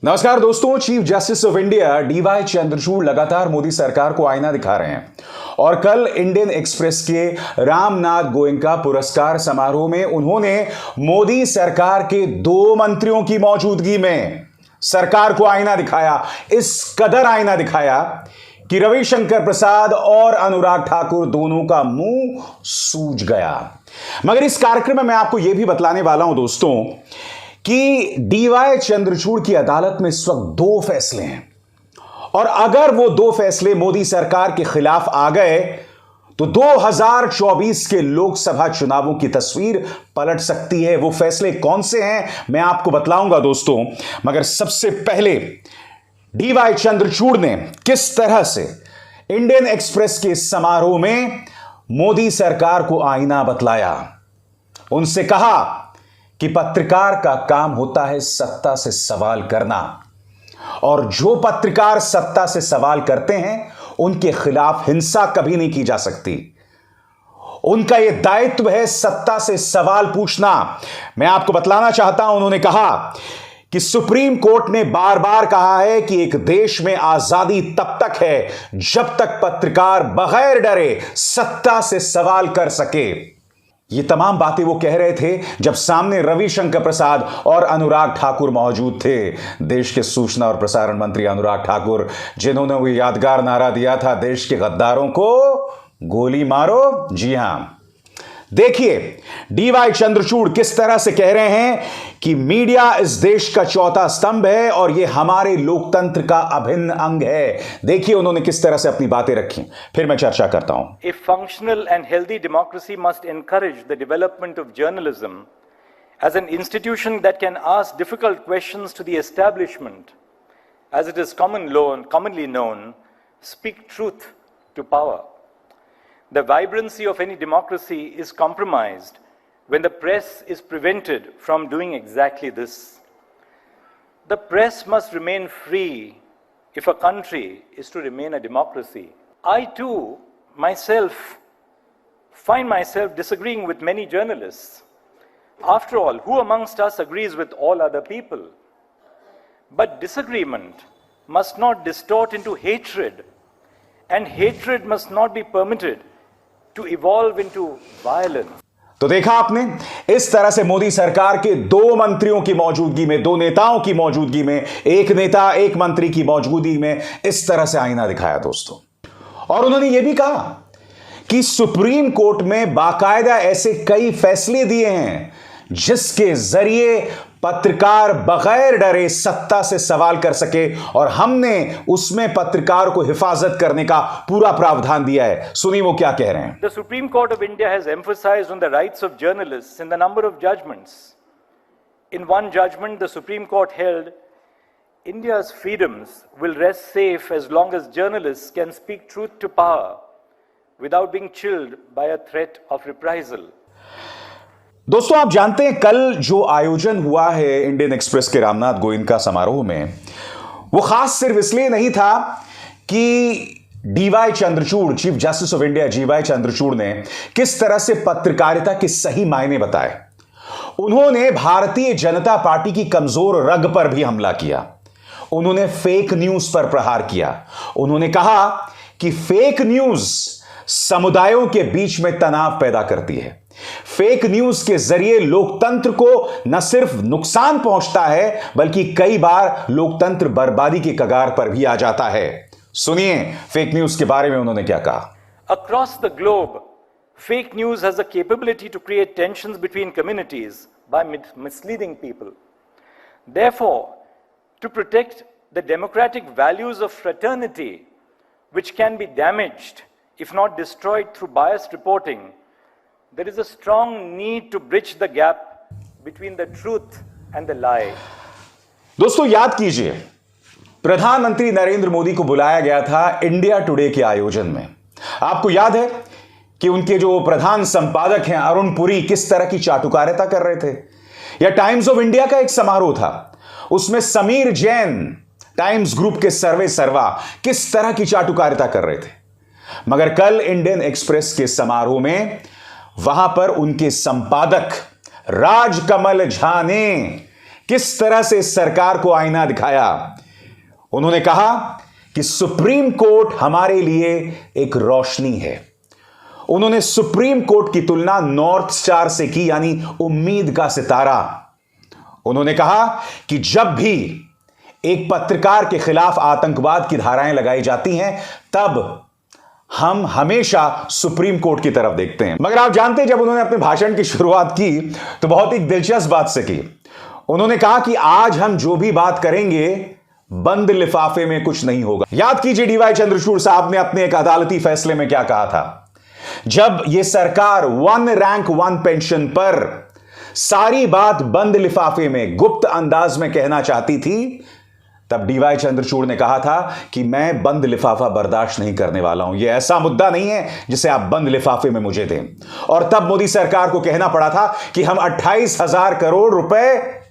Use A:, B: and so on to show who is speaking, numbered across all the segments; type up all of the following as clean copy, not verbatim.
A: नमस्कार दोस्तों, chief justice of India D Y Chandrachud लगातार मोदी सरकार को आईना दिखा रहे हैं और कल इंडियन एक्सप्रेस के रामनाथ गोयनका पुरस्कार समारोह में उन्होंने मोदी सरकार के 2 मंत्रियों की मौजूदगी में सरकार को आईना दिखाया। इस कदर आईना दिखाया कि रविशंकर प्रसाद और अनुराग ठाकुर दोनों का मुंह सूज गया। मगर इस कार्यक्रम में मैं आपको यह भी बतलाने वाला हूं दोस्तों कि डीवाई चंद्रचूड़ की अदालत में इस वक्त 2 फैसले हैं और अगर वो 2 फैसले मोदी सरकार के खिलाफ आ गए तो 2024 के लोकसभा चुनावों की तस्वीर पलट सकती है। वो फैसले कौन से हैं मैं आपको बतलाऊंगा दोस्तों, मगर सबसे पहले डीवाई चंद्रचूड़ ने किस तरह से इंडियन एक्सप्रेस के समारोह में मोदी सरकार को आईना बतलाया। उनसे कहा कि पत्रकार का काम होता है सत्ता से सवाल करना और जो पत्रकार सत्ता से सवाल करते हैं उनके खिलाफ हिंसा कभी नहीं की जा सकती। उनका यह दायित्व है सत्ता से सवाल पूछना। मैं आपको बतलाना चाहता हूं, उन्होंने कहा कि सुप्रीम कोर्ट ने बार बार कहा है कि एक देश में आजादी तब तक है जब तक पत्रकार बगैर डरे सत्ता से सवाल कर सके। ये तमाम बातें वो कह रहे थे जब सामने रविशंकर प्रसाद और अनुराग ठाकुर मौजूद थे। देश के सूचना और प्रसारण मंत्री अनुराग ठाकुर, जिन्होंने वो यादगार नारा दिया था, देश के गद्दारों को गोली मारो। जी हां, देखिए डीवाई चंद्रचूड़ किस तरह से कह रहे हैं कि मीडिया इस देश का चौथा स्तंभ है और यह हमारे लोकतंत्र का अभिन्न अंग है। देखिए उन्होंने किस तरह से अपनी बातें रखी, फिर मैं चर्चा करता हूं।
B: A functional and healthy democracy must encourage the development of journalism as an institution that can ask difficult questions to the establishment, as it is commonly known, speak truth to power. The vibrancy of any democracy is compromised when the press is prevented from doing exactly this. The press must remain free if a country is to remain a democracy. I too, myself, find myself disagreeing with many journalists. After all, who amongst us agrees with all other people? But disagreement must not distort into hatred, and hatred must not be permitted to evolve into violence.
A: तो देखा आपने, इस तरह से मोदी सरकार के 2 मंत्रियों की मौजूदगी में, 2 नेताओं की मौजूदगी में, एक नेता एक मंत्री की मौजूदगी में इस तरह से आईना दिखाया दोस्तों। और उन्होंने यह भी कहा कि सुप्रीम कोर्ट में बाकायदा ऐसे कई फैसले दिए हैं जिसके जरिए पत्रकार बगैर डरे सत्ता से सवाल कर सके और हमने उसमें पत्रकार को हिफाजत करने का पूरा प्रावधान दिया है। सुनिए वो क्या कह रहे हैं।
B: The Supreme Court of India has emphasized on the rights of journalists in the number of judgments. In one judgment, the Supreme Court held India's freedoms will rest safe as long as journalists can speak truth to power without being chilled by a threat of reprisal.
A: दोस्तों आप जानते हैं कल जो आयोजन हुआ है Indian express के रामनाथ गोयनका समारोह में, वो खास सिर्फ इसलिए नहीं था कि D Y Chandrachud, chief justice of India D Y Chandrachud ने किस तरह से पत्रकारिता के सही मायने बताए। उन्होंने भारतीय जनता पार्टी की कमजोर रग पर भी हमला किया। उन्होंने फेक न्यूज पर प्रहार किया। उन्होंने कहा कि फेक न्यूज समुदायों के बीच में तनाव पैदा करती है। फेक न्यूज के जरिए लोकतंत्र को न सिर्फ नुकसान पहुंचता है बल्कि कई बार लोकतंत्र बर्बादी के कगार पर भी आ जाता है। सुनिए फेक न्यूज के बारे में उन्होंने क्या कहा।
B: Across the globe, fake news has the capability to create tensions between communities by misleading people. Therefore, to protect the democratic values of fraternity, which can be damaged if not destroyed through biased reporting, there is a strong need to bridge the gap between the truth and the lie.
A: दोस्तों याद कीजिए, प्रधानमंत्री नरेंद्र मोदी को बुलाया गया था India today के आयोजन में। आपको याद है कि उनके जो प्रधान संपादक हैं अरुण पुरी किस तरह की चाटुकारिता कर रहे थे। या टाइम्स ऑफ इंडिया का एक समारोह था, उसमें समीर जैन टाइम्स ग्रुप के सर्वे सर्वा किस तरह की चाटुकारिता कर रहे थे। मगर कल इंडियन एक्सप्रेस के समारोह में वहां पर उनके संपादक राजकमल झा ने किस तरह से इस सरकार को आईना दिखाया। उन्होंने कहा कि सुप्रीम कोर्ट हमारे लिए एक रोशनी है। उन्होंने सुप्रीम कोर्ट की तुलना नॉर्थ स्टार से की, यानी उम्मीद का सितारा। उन्होंने कहा कि जब भी एक पत्रकार के खिलाफ आतंकवाद की धाराएं लगाई जाती हैं, तब हम हमेशा सुप्रीम कोर्ट की तरफ देखते हैं। मगर आप जानते हैं, जब उन्होंने अपने भाषण की शुरुआत की तो बहुत ही दिलचस्प बात से की। उन्होंने कहा कि आज हम जो भी बात करेंगे बंद लिफाफे में कुछ नहीं होगा। याद कीजिए डीवाई चंद्रचूड़ साहब ने अपने एक अदालती फैसले में क्या कहा था। जब यह सरकार 1 रैंक 1 पेंशन पर सारी बात बंद लिफाफे में गुप्त अंदाज में कहना चाहती थी, तब डीवाई चंद्रचूड़ ने कहा था कि मैं बंद लिफाफा बर्दाश्त नहीं करने वाला हूं। यह ऐसा मुद्दा नहीं है जिसे आप बंद लिफाफे में मुझे दें। और तब मोदी सरकार को कहना पड़ा था कि हम 28,000 करोड़ रुपए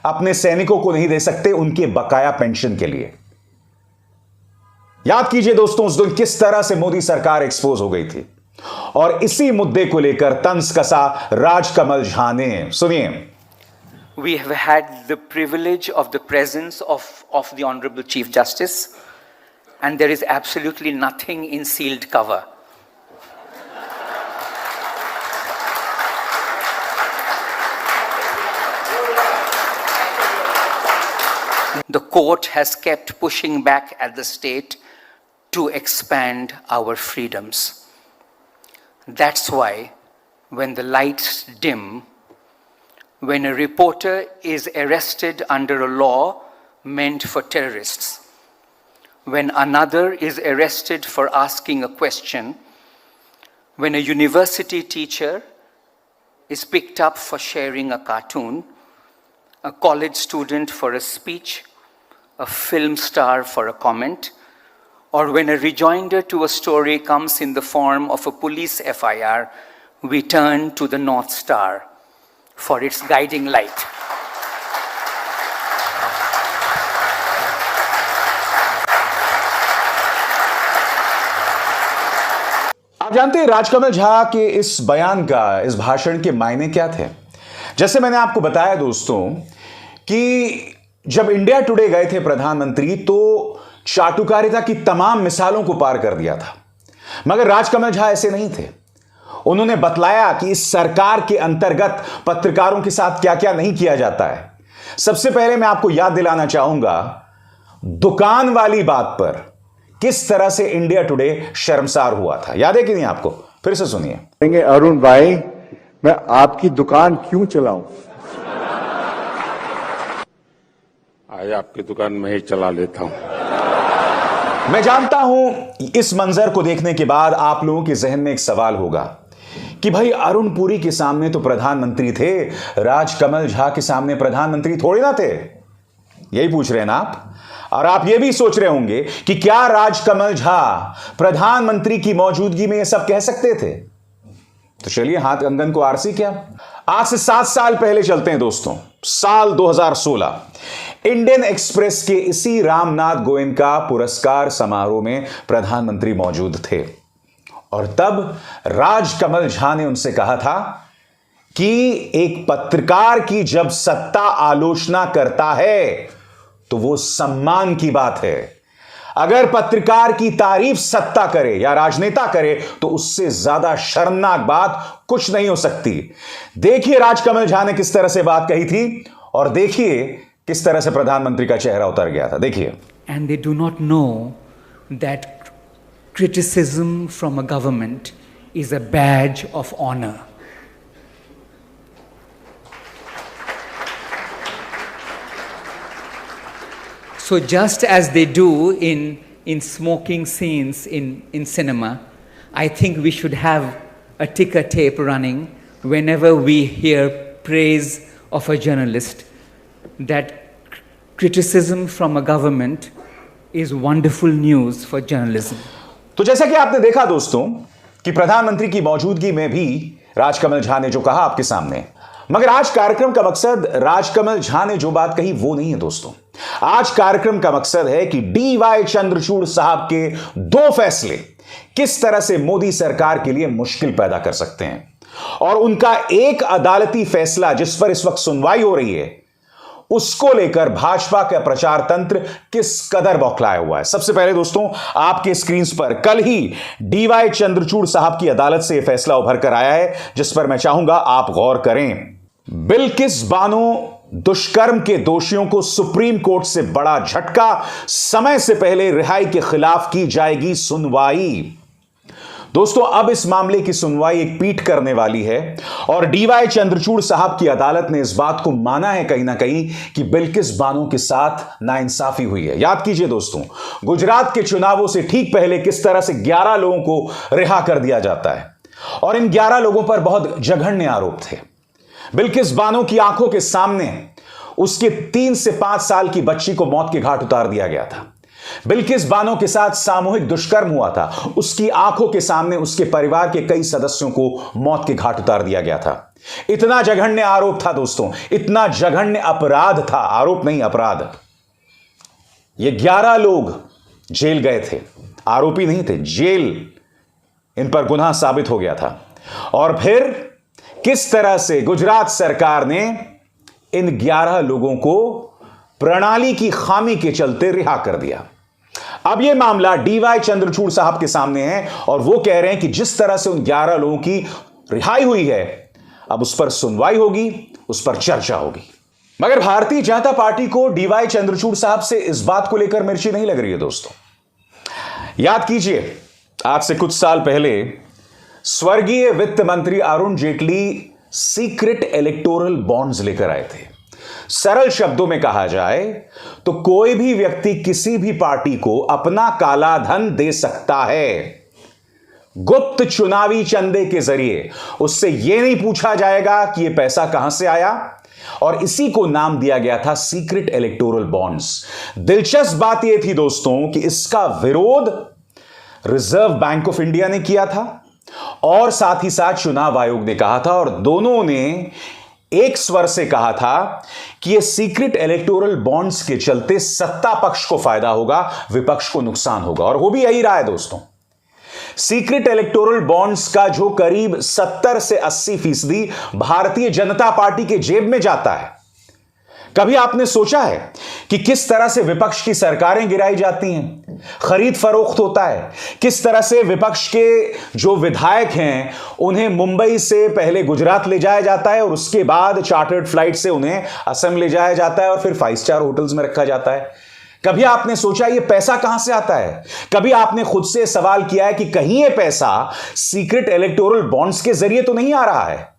A: अपने सैनिकों को नहीं दे सकते उनके बकाया पेंशन के लिए। याद कीजिए दोस्तों, उस दिन किस तरह से मोदी सरकार एक्सपोज हो गई थी। और इसी मुद्दे को लेकर तंज कसा राजकमल झा ने। सुनिए।
C: We have had the privilege of the presence of the Honorable Chief Justice, and there is absolutely nothing in sealed cover. The court has kept pushing back at the state to expand our freedoms. That's why when the lights dim, when a reporter is arrested under a law meant for terrorists, when another is arrested for asking a question, when a university teacher is picked up for sharing a cartoon, a college student for a speech, a film star for a comment, or when a rejoinder to a story comes in the form of a police FIR, we turn to the North Star for its guiding light.
A: आप जानते हैं राजकमल झा के इस बयान का, इस भाषण के मायने क्या थे। जैसे मैंने आपको बताया दोस्तों कि जब इंडिया टुडे गए थे प्रधानमंत्री, तो चाटुकारिता की तमाम मिसालों को पार कर दिया था। मगर राजकमल झा ऐसे नहीं थे। उन्होंने बतलाया कि इस सरकार के अंतर्गत पत्रकारों के साथ क्या क्या नहीं किया जाता है। सबसे पहले मैं आपको याद दिलाना चाहूंगा दुकान वाली बात पर किस तरह से इंडिया टुडे शर्मसार हुआ था। याद है कि नहीं आपको? फिर से सुनिए।
D: अरुण भाई, मैं आपकी दुकान क्यों चलाऊं?
E: आज आपकी दुकान मैं ही चला लेता हूं।
A: मैं जानता हूं इस मंजर को देखने के बाद आप लोगों के जहन में एक सवाल होगा कि भाई अरुण पुरी के सामने तो प्रधानमंत्री थे, राजकमल झा के सामने प्रधानमंत्री थोड़े ना थे। यही पूछ रहे हैं ना आप? और आप ये भी सोच रहे होंगे कि क्या राजकमल झा प्रधानमंत्री की मौजूदगी में ये सब कह सकते थे? तो चलिए हाथ कंगन को आरसी क्या। आज से 7 साल पहले चलते हैं दोस्तों, साल 2016। इंडियन एक्सप्रेस के इसी रामनाथ गोयनका पुरस्कार समारोह में प्रधानमंत्री मौजूद थे और तब राजकमल झा ने उनसे कहा था कि एक पत्रकार की जब सत्ता आलोचना करता है तो वो सम्मान की बात है। अगर पत्रकार की तारीफ सत्ता करे या राजनेता करे तो उससे ज्यादा शर्मनाक बात कुछ नहीं हो सकती। देखिए राजकमल झा ने किस तरह से बात कही थी और देखिए किस तरह से प्रधानमंत्री का चेहरा उतर गया था। देखिए।
C: And they do not know that criticism from a government is a badge of honor. So just as they do in smoking scenes in cinema, I think we should have a ticker tape running whenever we hear praise of a journalist, that criticism from a government is wonderful news for journalism.
A: तो जैसा कि आपने देखा दोस्तों कि प्रधानमंत्री की मौजूदगी में भी राजकमल झा ने जो कहा आपके सामने, मगर आज कार्यक्रम का मकसद राजकमल झा ने जो बात कही वो नहीं है दोस्तों। आज कार्यक्रम का मकसद है कि डीवाई चंद्रचूड़ साहब के 2 फैसले किस तरह से मोदी सरकार के लिए मुश्किल पैदा कर सकते हैं और उनका एक अदालती फैसला जिस पर इस वक्त सुनवाई हो रही है उसको लेकर भाजपा का प्रचार तंत्र किस कदर बौखलाया हुआ है। सबसे पहले दोस्तों, आपके स्क्रीन पर कल ही डीवाई चंद्रचूड़ साहब की अदालत से यह फैसला उभर कर आया है, जिस पर मैं चाहूंगा आप गौर करें। बिल्किस बानो दुष्कर्म के दोषियों को सुप्रीम कोर्ट से बड़ा झटका, समय से पहले रिहाई के खिलाफ की जाएगी सुनवाई। दोस्तों, अब इस मामले की सुनवाई एक पीठ करने वाली है और डीवाई चंद्रचूड़ साहब की अदालत ने इस बात को माना है कहीं ना कहीं कि बिल्किस बानो के साथ नाइंसाफी हुई है। याद कीजिए दोस्तों, गुजरात के चुनावों से ठीक पहले किस तरह से 11 लोगों को रिहा कर दिया जाता है और इन 11 लोगों पर बहुत जघन्य आरोप थे। बिल्किस बानो की आंखों के सामने उसके 3 से 5 साल की बच्ची को मौत के घाट उतार दिया गया था। बिल्किस बानो के साथ सामूहिक दुष्कर्म हुआ था, उसकी आंखों के सामने उसके परिवार के कई सदस्यों को मौत के घाट उतार दिया गया था। इतना जघन्य आरोप था दोस्तों, इतना जघन्य अपराध था, आरोप नहीं अपराध। ये 11 लोग जेल गए थे, आरोपी नहीं थे, जेल इन पर गुनाह साबित हो गया था। और फिर किस तरह से गुजरात सरकार ने इन 11 लोगों को प्रणाली की खामी के चलते रिहा कर दिया। अब यह मामला डीवाई चंद्रचूड़ साहब के सामने है और वो कह रहे हैं कि जिस तरह से उन 11 लोगों की रिहाई हुई है, अब उस पर सुनवाई होगी, उस पर चर्चा होगी। मगर भारतीय जनता पार्टी को डीवाई चंद्रचूड़ साहब से इस बात को लेकर मिर्ची नहीं लग रही है दोस्तों। याद कीजिए, आज से कुछ साल पहले स्वर्गीय वित्त मंत्री Arun Jaitley secret electoral bonds लेकर आए थे। सरल शब्दों में कहा जाए तो कोई भी व्यक्ति किसी भी पार्टी को अपना काला धन दे सकता है। गुप्त चुनावी चंदे के जरिए उससे यह नहीं पूछा जाएगा कि यह पैसा कहां से आया, और इसी को नाम दिया गया था सीक्रेट इलेक्टोरल बॉन्ड्स। दिलचस्प बात यह थी दोस्तों कि इसका विरोध रिजर्व बैंक ऑफ इंडिया ने किया था और साथ ही साथ चुनाव आयोग ने कहा था, और दोनों ने एक स्वर से कहा था कि यह सीक्रेट इलेक्टोरल बॉन्ड्स के चलते सत्ता पक्ष को फायदा होगा, विपक्ष को नुकसान होगा। और हो भी यही रहा है दोस्तों। सीक्रेट इलेक्टोरल बॉन्ड्स का जो करीब 70 से 80% भारतीय जनता पार्टी के जेब में जाता है। कभी आपने सोचा है कि किस तरह से विपक्ष की सरकारें गिराई जाती हैं, खरीद फरोख्त होता है, किस तरह से विपक्ष के जो विधायक हैं उन्हें मुंबई से पहले गुजरात ले जाया जाता है और उसके बाद चार्टर्ड फ्लाइट से उन्हें असम ले जाया जाता है और फिर 5 स्टार होटल्स में रखा जाता है। कभी आपने सोचा ये पैसा कहां से आता है? कभी आपने खुद से सवाल किया है कि कहीं ये पैसा सीक्रेट इलेक्टोरल बॉन्ड्स के जरिए तो नहीं आ रहा है?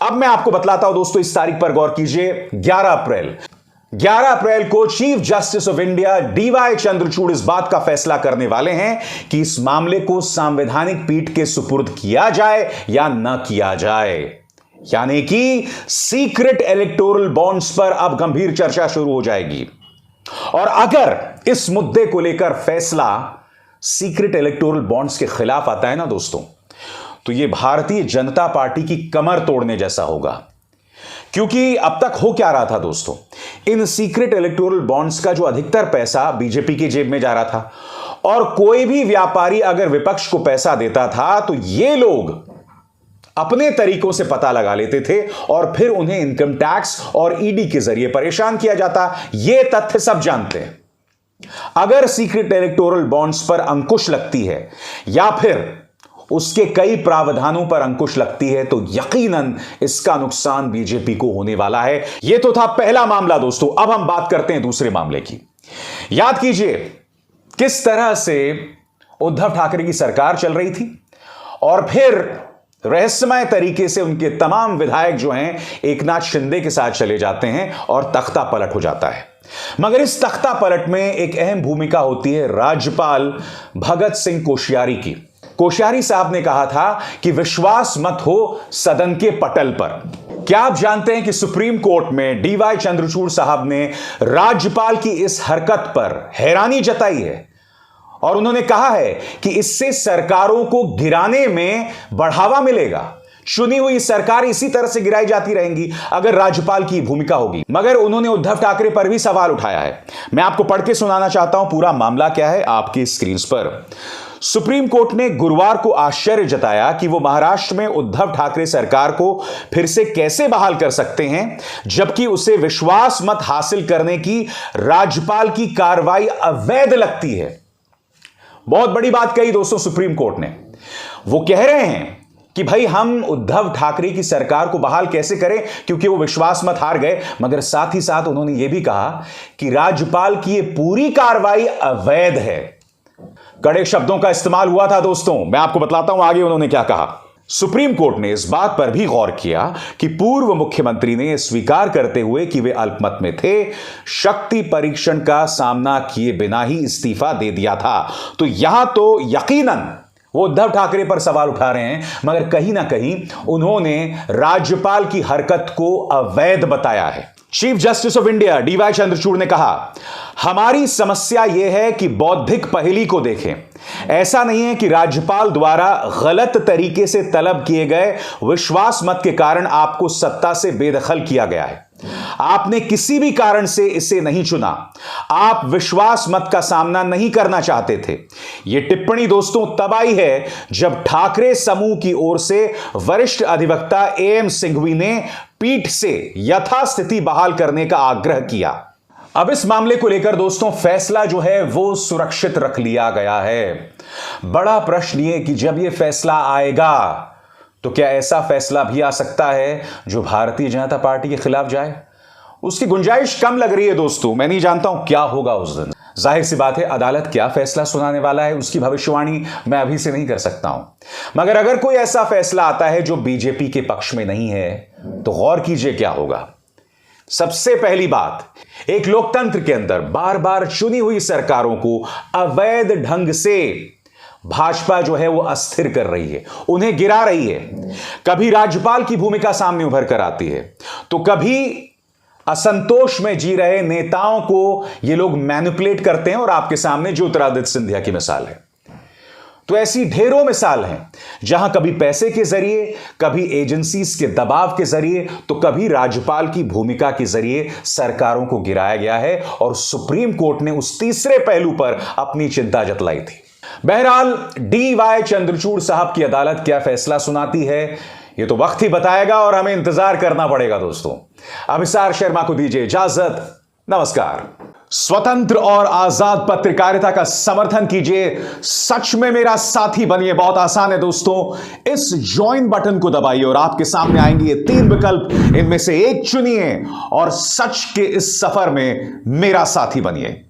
A: अब मैं आपको बतलाता हूं दोस्तों, इस तारीख पर गौर कीजिए। 11 अप्रैल को chief justice of India D Y Chandrachud इस बात का फैसला करने वाले हैं कि इस मामले को संवैधानिक पीठ के सुपुर्द किया जाए या न किया जाए। यानी कि सीक्रेट इलेक्टोरल बॉन्ड्स पर अब गंभीर चर्चा शुरू हो जाएगी। और अगर इस मुद्दे को लेकर फैसला सीक्रेट इलेक्टोरल बॉन्ड्स के खिलाफ आता है ना दोस्तों, तो यह भारतीय जनता पार्टी की कमर तोड़ने जैसा होगा। क्योंकि अब तक हो क्या रहा था दोस्तों, इन सीक्रेट इलेक्टोरल बॉन्ड्स का जो अधिकतर पैसा बीजेपी की जेब में जा रहा था, और कोई भी व्यापारी अगर विपक्ष को पैसा देता था तो ये लोग अपने तरीकों से पता लगा लेते थे और फिर उन्हें इनकम टैक्स और ईडी के जरिए परेशान किया जाता। ये तथ्य सब जानते हैं। अगर सीक्रेट इलेक्टोरल बॉन्ड्स पर अंकुश लगती है या फिर उसके कई प्रावधानों पर अंकुश लगती है तो यकीनन इसका नुकसान बीजेपी को होने वाला है। यह तो था पहला मामला दोस्तों। अब हम बात करते हैं दूसरे मामले की। याद कीजिए किस तरह से उद्धव ठाकरे की सरकार चल रही थी और फिर रहस्यमय तरीके से उनके तमाम विधायक जो हैं एकनाथ शिंदे के साथ चले जाते हैं और तख्ता पलट हो जाता है। मगर इस तख्ता पलट में एक अहम भूमिका होती है राज्यपाल भगत सिंह कोश्यारी की। कोश्यारी साहब ने कहा था कि विश्वास मत हो सदन के पटल पर। क्या आप जानते हैं कि सुप्रीम कोर्ट में डीवाई चंद्रचूड़ साहब ने राज्यपाल की इस हरकत पर हैरानी जताई है और उन्होंने कहा है कि इससे सरकारों को गिराने में बढ़ावा मिलेगा। चुनी हुई सरकार इसी तरह से गिराई जाती रहेंगी अगर राज्यपाल की भूमिका होगी। मगर उन्होंने उद्धव ठाकरे पर भी सवाल उठाया है। मैं आपको पढ़ के सुनाना चाहता हूं पूरा मामला क्या है आपकी स्क्रीन पर। सुप्रीम कोर्ट ने गुरुवार को आश्चर्य जताया कि वो महाराष्ट्र में उद्धव ठाकरे सरकार को फिर से कैसे बहाल कर सकते हैं, जबकि उसे विश्वास मत हासिल करने की राज्यपाल की कार्रवाई अवैध लगती है। बहुत बड़ी बात कही दोस्तों सुप्रीम कोर्ट ने। वो कह रहे हैं कि भाई हम उद्धव ठाकरे की सरकार को बहाल कैसे करें क्योंकि वो विश्वास मत हार गए, मगर साथ ही साथ उन्होंने ये भी कहा कि राज्यपाल की ये पूरी कार्रवाई अवैध है। कड़े शब्दों का इस्तेमाल हुआ था दोस्तों। मैं आपको बतलाता हूं आगे उन्होंने क्या कहा। सुप्रीम कोर्ट ने इस बात पर भी गौर किया कि पूर्व मुख्यमंत्री ने स्वीकार करते हुए कि वे अल्पमत में थे, शक्ति परीक्षण का सामना किए बिना ही इस्तीफा दे दिया था। तो यहां तो यकीनन वो उद्धव ठाकरे पर सवाल उठा रहे हैं, मगर कहीं ना कहीं उन्होंने राज्यपाल की हरकत को अवैध बताया है। Chief justice of India D Y Chandrachud ने कहा, हमारी समस्या यह है कि बौद्धिक पहेली को देखें। ऐसा नहीं है कि राज्यपाल द्वारा गलत तरीके से तलब किए गए विश्वास मत के कारण आपको सत्ता से बेदखल किया गया है। आपने किसी भी कारण से इसे नहीं चुना। आप विश्वास मत का सामना नहीं करना चाहते थे। यह टिप्पणी दोस्तों तब आई है जब ठाकरे समूह की ओर से वरिष्ठ अधिवक्ता एएम सिंघवी ने पीठ से यथास्थिति बहाल करने का आग्रह किया। अब इस मामले को लेकर दोस्तों फैसला जो है वो सुरक्षित रख लिया गया है। बड़ा प्रश्न ये कि जब यह फैसला आएगा तो क्या ऐसा फैसला भी आ सकता है जो भारतीय जनता पार्टी के खिलाफ जाए? उसकी गुंजाइश कम लग रही है दोस्तों। मैं नहीं जानता हूं क्या होगा उस दिन। जाहिर सी बात है अदालत क्या फैसला सुनाने वाला है उसकी भविष्यवाणी मैं अभी से नहीं कर सकता हूं, मगर अगर कोई ऐसा फैसला आता है जो बीजेपी के पक्ष में नहीं है तो गौर कीजिए क्या होगा। सबसे पहली बात, एक लोकतंत्र के अंदर बार बार चुनी हुई सरकारों को अवैध ढंग से भाजपा जो है वो अस्थिर कर रही है, उन्हें गिरा रही है। कभी राज्यपाल की भूमिका सामने उभर कर आती है तो कभी असंतोष में जी रहे नेताओं को ये लोग मैनिपुलेट करते हैं, और आपके सामने ज्योतिरादित्य सिंधिया की मिसाल है। तो ऐसी ढेरों मिसाल हैं जहां कभी पैसे के जरिए, कभी एजेंसीज के दबाव के जरिए, तो कभी राज्यपाल की भूमिका के जरिए सरकारों को गिराया गया है, और सुप्रीम कोर्ट ने उस तीसरे पहलू पर अपनी चिंता जतलाई थी। बहरहाल डीवाई चंद्रचूड़ साहब की अदालत क्या फैसला सुनाती है ये तो वक्त ही बताएगा, और हमें इंतजार करना पड़ेगा दोस्तों। अभिसार शर्मा को दीजिए इजाजत। नमस्कार। स्वतंत्र और आजाद पत्रकारिता का समर्थन कीजिए, सच में मेरा साथी बनिए। बहुत आसान है दोस्तों, इस ज्वाइन बटन को दबाइए और आपके सामने आएंगे ये 3 विकल्प, इनमें से एक चुनिए और सच के इस सफर में मेरा साथी बनिए।